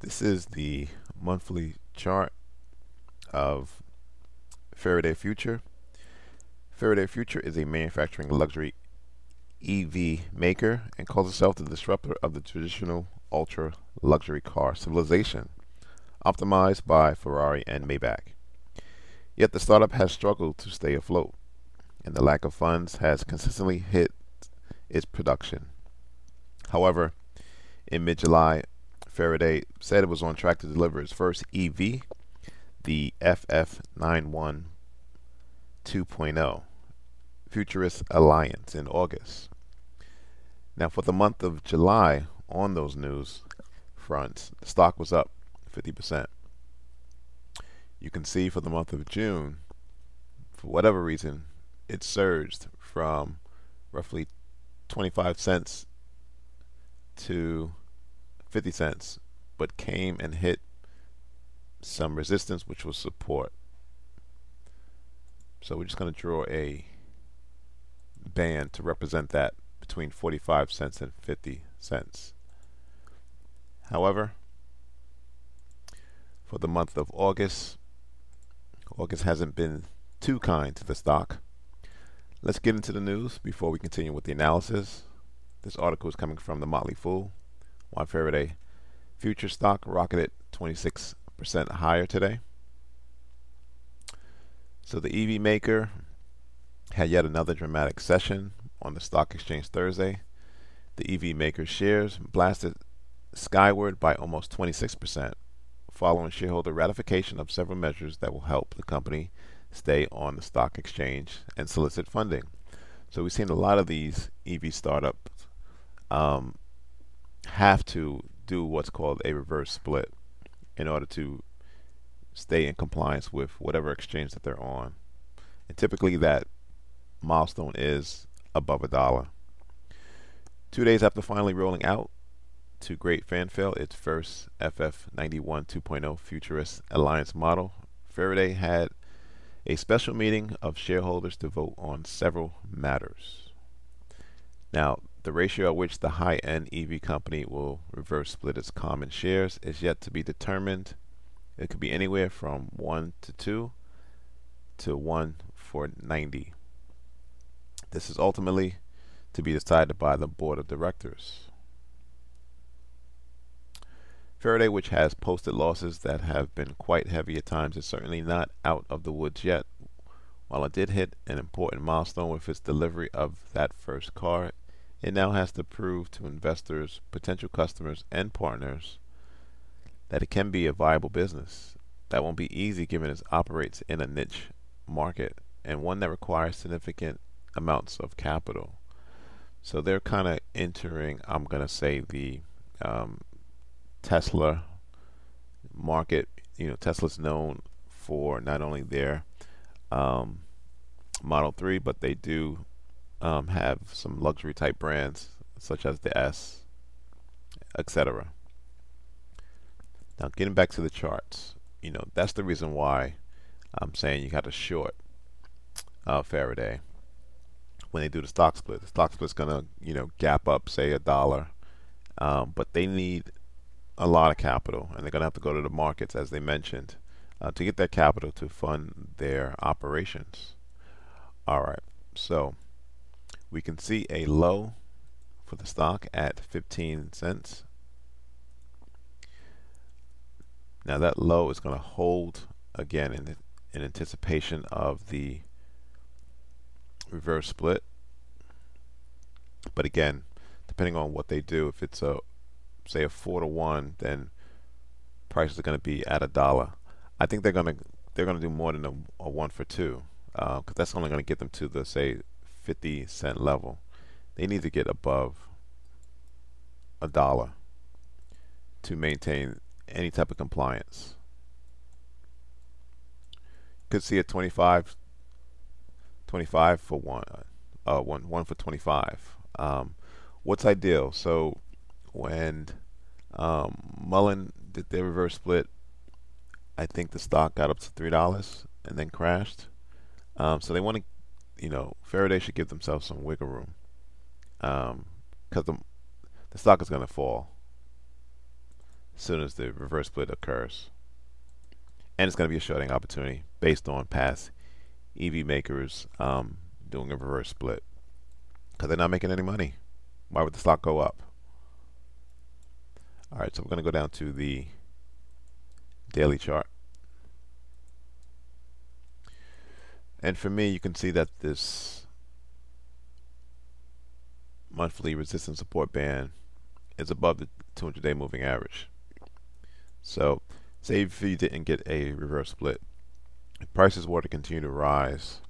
This is the monthly chart of Faraday Future. Faraday Future is a manufacturing luxury EV maker and calls itself the disruptor of the traditional ultra luxury car civilization, optimized by Ferrari and Maybach. Yet the startup has struggled to stay afloat, and the lack of funds has consistently hit its production. However, in mid-July, Faraday said it was on track to deliver its first EV, the FF91 2.0 Futurist Alliance, in August. Now, for the month of July, on those news fronts, the stock was up 50%. You can see for the month of June, for whatever reason, it surged from roughly 25 cents to 50 cents, but came and hit some resistance, which was support. So we're just going to draw a band to represent that between 45 cents and 50 cents. However, for the month of August, August hasn't been too kind to the stock. Let's get into the news before we continue with the analysis. This article is coming from the Motley Fool. Why Faraday Future stock rocketed 26% higher today. So the EV maker had yet another dramatic session on the stock exchange Thursday. The EV maker shares blasted skyward by almost 26%, following shareholder ratification of several measures that will help the company stay on the stock exchange and solicit funding. So we've seen a lot of these EV startups have to do what's called a reverse split in order to stay in compliance with whatever exchange that they're on. And typically that milestone is above $1. 2 days after finally rolling out to great fanfare its first FF91 2.0 Futurist Alliance model, Faraday had a special meeting of shareholders to vote on several matters. Now, the ratio at which the high-end EV company will reverse split its common shares is yet to be determined. It could be anywhere from 1 to 2 to 1 for 90. This is ultimately to be decided by the board of directors. Faraday, which has posted losses that have been quite heavy at times, is certainly not out of the woods yet. While it did hit an important milestone with its delivery of that first car, it now has to prove to investors, potential customers, and partners that it can be a viable business. That won't be easy given it operates in a niche market and one that requires significant amounts of capital. So they're kind of entering, I'm going to say, the Tesla market. You know, Tesla's known for not only their Model 3, but they do have some luxury type brands such as the S, etc. Now, getting back to the charts, you know, that's the reason why I'm saying you got to short Faraday when they do the stock split. The stock split's gonna, you know, gap up, say $1, but they need a lot of capital, and they're gonna have to go to the markets, as they mentioned, to get that capital to fund their operations. All right, so we can see a low for the stock at 15 cents. Now that low is going to hold again in anticipation of the reverse split. But again, depending on what they do, if it's a say a 4 to 1, then prices are going to be at $1. I think they're going to do more than a 1 for 2, because that's only going to get them to the, say, 50-cent level. They need to get above $1 to maintain any type of compliance. Could see a 25 for 1 for 25. What's ideal? So when Mullen did their reverse split, I think the stock got up to $3 and then crashed. So they want to, you know, Faraday should give themselves some wiggle room, because the stock is going to fall. as soon as the reverse split occurs. And it's going to be a shorting opportunity based on past EV makers doing a reverse split, because they're not making any money. Why would the stock go up? Alright, so we're going to go down to the daily chart. And for me, you can see that this monthly resistance support band is above the 200-day moving average. So say if you didn't get a reverse split, if prices were to continue to rise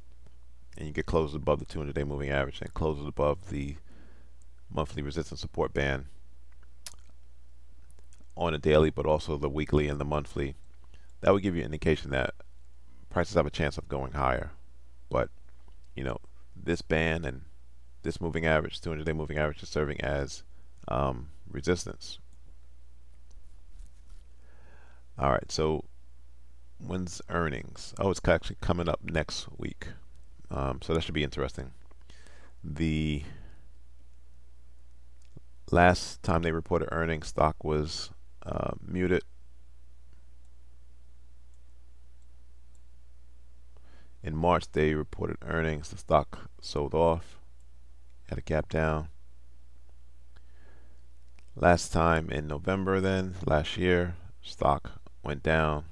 and you get closed above the 200-day moving average and closes above the monthly resistance support band on a daily, but also the weekly and the monthly, that would give you an indication that prices have a chance of going higher. But you know, this band and this moving average, 200-day moving average, is serving as resistance. Alright, so when's earnings? Oh, it's actually coming up next week. So that should be interesting. The last time they reported earnings, stock was muted. In March, they reported earnings. The stock sold off, had a gap down. Last time in November, then last year, stock went down.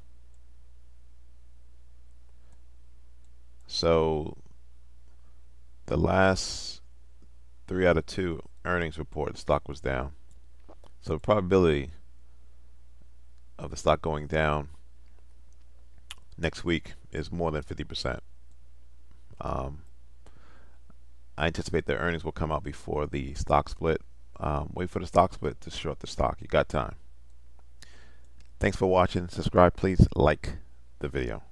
So the last 3 out of 2 earnings report, the stock was down. So the probability of the stock going down next week is more than 50%. I anticipate the earnings will come out before the stock split. Wait for the stock split to short the stock. You got time. Thanks for watching. Subscribe, please. Like the video.